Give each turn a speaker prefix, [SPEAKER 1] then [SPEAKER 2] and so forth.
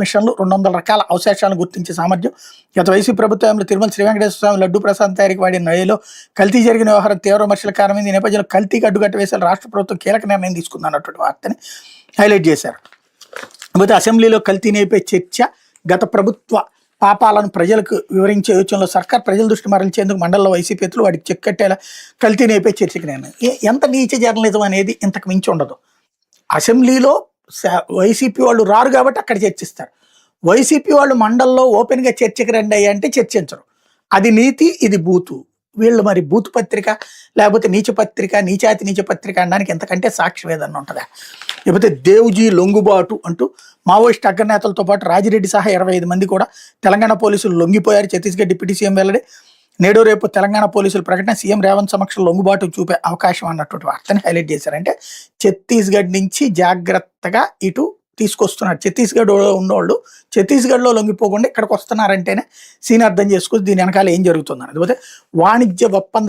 [SPEAKER 1] మిషన్లు 200 రకాల అవశేషాలను గుర్తించే సామర్థ్యం. గత వైసీపీ ప్రభుత్వంలో తిరుమల శ్రీ వెంకటేశ్వర స్వామి లడ్డూ ప్రసాదం తయారీకి వాడిన నయలో కల్తీ జరిగిన వ్యవహారం తీవ్ర విమర్శల కారణమైంది. ఈ నేపథ్యంలో కల్తీకి అడ్డుకట్ట వేసే రాష్ట్ర ప్రభుత్వం కీలక నిర్ణయం తీసుకుంది అన్నటువంటి వార్తని హైలైట్ చేశారు. కాకపోతే అసెంబ్లీలో కల్తీనేపై చర్చ. గత ప్రభుత్వ పాపాలను ప్రజలకు వివరించే యోచనలో సర్కార్ ప్రజల దృష్టి మరల్చేందుకు మండలంలో వైసీపీలు వాటికి చెక్ కట్టేలా కల్తీనేపై చర్చకి నిర్ణయం. ఎంత నీచ జర్నలిజం అనేది ఇంతకు మించి ఉండదు. అసెంబ్లీలో వైసీపీ వాళ్ళు రారు కాబట్టి అక్కడ చర్చిస్తారు. వైసీపీ వాళ్ళు మండల్లో ఓపెన్గా చర్చకి రండి అయ్యా అంటే చర్చించరు. అది నీతి, ఇది బూతు. వీళ్ళు మరి బూతు పత్రిక లేకపోతే నీచ పత్రిక, నీచాతి నీచ పత్రిక అనడానికి ఎంతకంటే సాక్ష్యం ఏదన్నా ఉంటుందా? లేకపోతే దేవుజీ లొంగుబాటు అంటూ మావోయిస్ట్ అగ్రనేతలతో పాటు రాజిరెడ్డి సహా 25 మంది కూడా తెలంగాణ పోలీసులు లొంగిపోయారు. ఛత్తీస్గఢ్ డిప్యూటీ సీఎం వెల్లడి. నేడు రేపు తెలంగాణ పోలీసుల ప్రకటన. సీఎం రేవంత్ సమక్షంలో లొంగుబాటు చూపే అవకాశం అన్నటువంటి వార్తని హైలైట్ చేశారంటే ఛత్తీస్గఢ్ నుంచి జాగ్రత్తగా ఇటు తీసుకొస్తున్నారు. ఛత్తీస్గఢ్ ఉన్నోళ్ళు ఛత్తీస్గఢ్లో లొంగిపోకుండా ఇక్కడికి వస్తున్నారంటేనే సీన్ అర్థం చేసుకుని దీని వెనకాల ఏం జరుగుతుందని. లేకపోతే వాణిజ్య ఒప్పంద